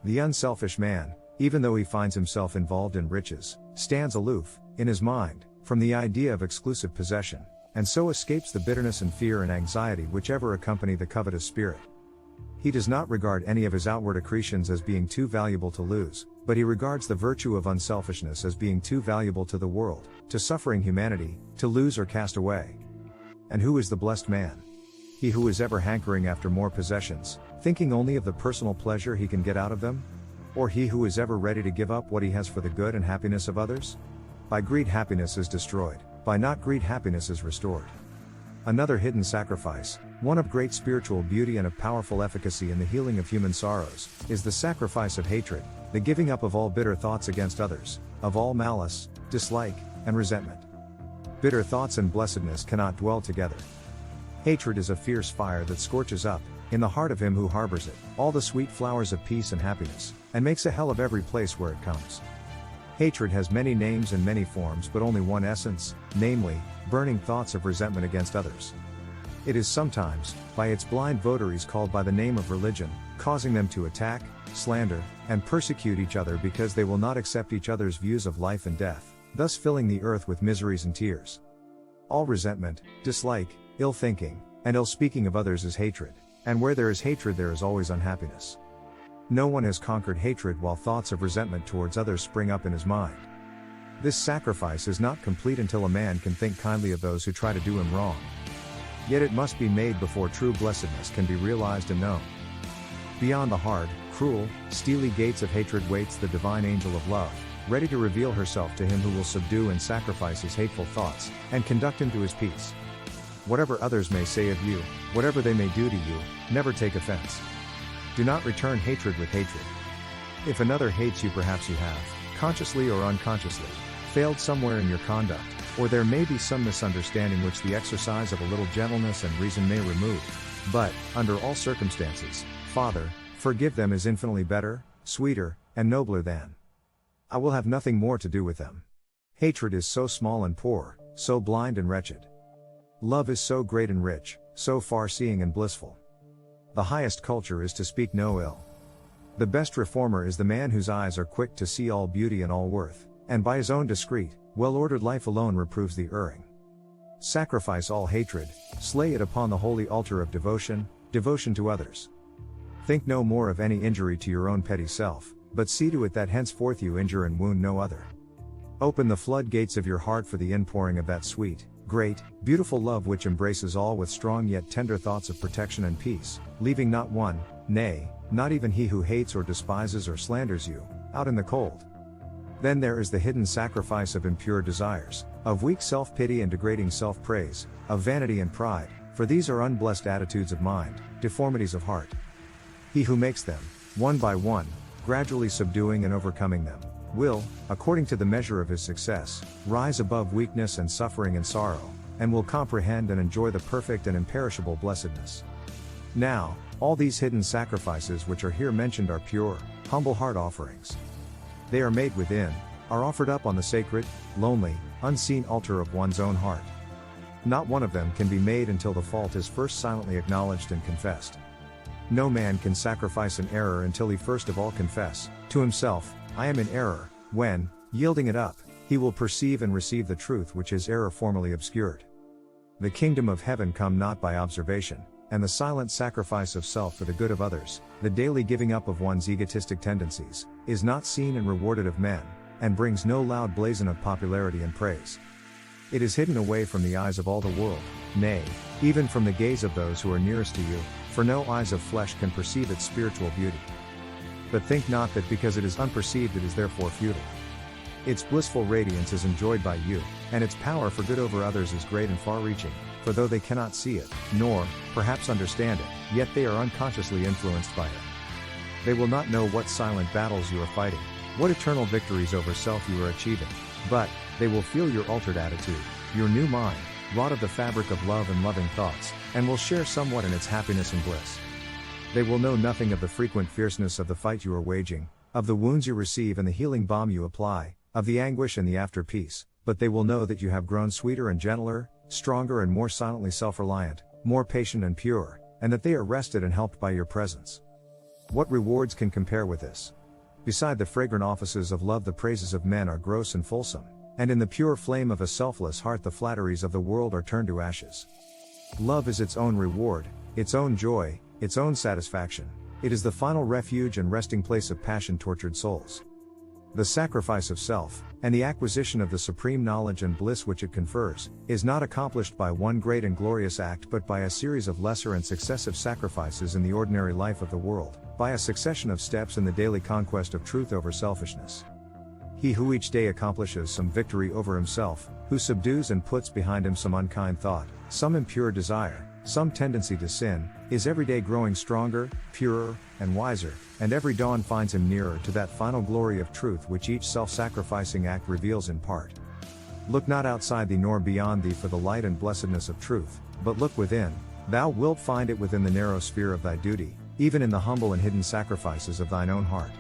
The unselfish man, even though he finds himself involved in riches, stands aloof, in his mind, from the idea of exclusive possession, and so escapes the bitterness and fear and anxiety which ever accompany the covetous spirit. He does not regard any of his outward accretions as being too valuable to lose, but he regards the virtue of unselfishness as being too valuable to the world, to suffering humanity, to lose or cast away. And who is the blessed man? He who is ever hankering after more possessions, thinking only of the personal pleasure he can get out of them? Or he who is ever ready to give up what he has for the good and happiness of others? By greed happiness is destroyed, by not greed happiness is restored. Another hidden sacrifice, one of great spiritual beauty and of powerful efficacy in the healing of human sorrows, is the sacrifice of hatred, the giving up of all bitter thoughts against others, of all malice, dislike, and resentment. Bitter thoughts and blessedness cannot dwell together. Hatred is a fierce fire that scorches up, in the heart of him who harbors it, all the sweet flowers of peace and happiness, and makes a hell of every place where it comes. Hatred has many names and many forms but only one essence, namely, burning thoughts of resentment against others. It is sometimes, by its blind votaries called by the name of religion, causing them to attack, slander, and persecute each other because they will not accept each other's views of life and death, thus filling the earth with miseries and tears. All resentment, dislike, ill thinking, and ill speaking of others is hatred, and where there is hatred there is always unhappiness. No one has conquered hatred while thoughts of resentment towards others spring up in his mind. This sacrifice is not complete until a man can think kindly of those who try to do him wrong. Yet it must be made before true blessedness can be realized and known. Beyond the hard, cruel, steely gates of hatred waits the divine angel of love, ready to reveal herself to him who will subdue and sacrifice his hateful thoughts, and conduct him to his peace. Whatever others may say of you, whatever they may do to you, never take offense. Do not return hatred with hatred. If another hates you, perhaps you have, consciously or unconsciously, failed somewhere in your conduct, or there may be some misunderstanding which the exercise of a little gentleness and reason may remove. But, under all circumstances, Father, forgive them is infinitely better, sweeter, and nobler than. I will have nothing more to do with them. Hatred is so small and poor, so blind and wretched. Love is so great and rich, so far-seeing and blissful. The highest culture is to speak no ill. The best reformer is the man whose eyes are quick to see all beauty and all worth, and by his own discreet, well-ordered life alone reproves the erring. Sacrifice all hatred, slay it upon the holy altar of devotion, devotion to others. Think no more of any injury to your own petty self, but see to it that henceforth you injure and wound no other. Open the floodgates of your heart for the inpouring of that sweet, great, beautiful love which embraces all with strong yet tender thoughts of protection and peace, leaving not one, nay, not even he who hates or despises or slanders you, out in the cold. Then there is the hidden sacrifice of impure desires, of weak self-pity and degrading self-praise, of vanity and pride, for these are unblessed attitudes of mind, deformities of heart. He who makes them, one by one, gradually subduing and overcoming them, will, according to the measure of his success, rise above weakness and suffering and sorrow, and will comprehend and enjoy the perfect and imperishable blessedness. Now, all these hidden sacrifices which are here mentioned are pure, humble heart offerings. They are made within, are offered up on the sacred, lonely, unseen altar of one's own heart. Not one of them can be made until the fault is first silently acknowledged and confessed. No man can sacrifice an error until he first of all confess, to himself, I am in error, when, yielding it up, he will perceive and receive the truth which his error formerly obscured. The kingdom of heaven come not by observation, and the silent sacrifice of self for the good of others, the daily giving up of one's egotistic tendencies, is not seen and rewarded of men, and brings no loud blazon of popularity and praise. It is hidden away from the eyes of all the world, nay, even from the gaze of those who are nearest to you, for no eyes of flesh can perceive its spiritual beauty. But think not that because it is unperceived it is therefore futile. Its blissful radiance is enjoyed by you, and its power for good over others is great and far-reaching, for though they cannot see it, nor, perhaps understand it, yet they are unconsciously influenced by it. They will not know what silent battles you are fighting, what eternal victories over self you are achieving, but, they will feel your altered attitude, your new mind, wrought of the fabric of love and loving thoughts, and will share somewhat in its happiness and bliss. They will know nothing of the frequent fierceness of the fight you are waging, of the wounds you receive and the healing balm you apply, of the anguish and the after peace, but they will know that you have grown sweeter and gentler, stronger and more silently self-reliant, more patient and pure, and that they are rested and helped by your presence. What rewards can compare with this? Beside the fragrant offices of love, the praises of men are gross and fulsome, and in the pure flame of a selfless heart the flatteries of the world are turned to ashes. Love is its own reward, its own joy, its own satisfaction. It is the final refuge and resting place of passion-tortured souls. The sacrifice of self, and the acquisition of the supreme knowledge and bliss which it confers, is not accomplished by one great and glorious act but by a series of lesser and successive sacrifices in the ordinary life of the world, by a succession of steps in the daily conquest of truth over selfishness. He who each day accomplishes some victory over himself, who subdues and puts behind him some unkind thought, some impure desire, some tendency to sin, is every day growing stronger, purer, and wiser, and every dawn finds him nearer to that final glory of truth which each self-sacrificing act reveals in part. Look not outside thee nor beyond thee for the light and blessedness of truth, but look within, thou wilt find it within the narrow sphere of thy duty, even in the humble and hidden sacrifices of thine own heart.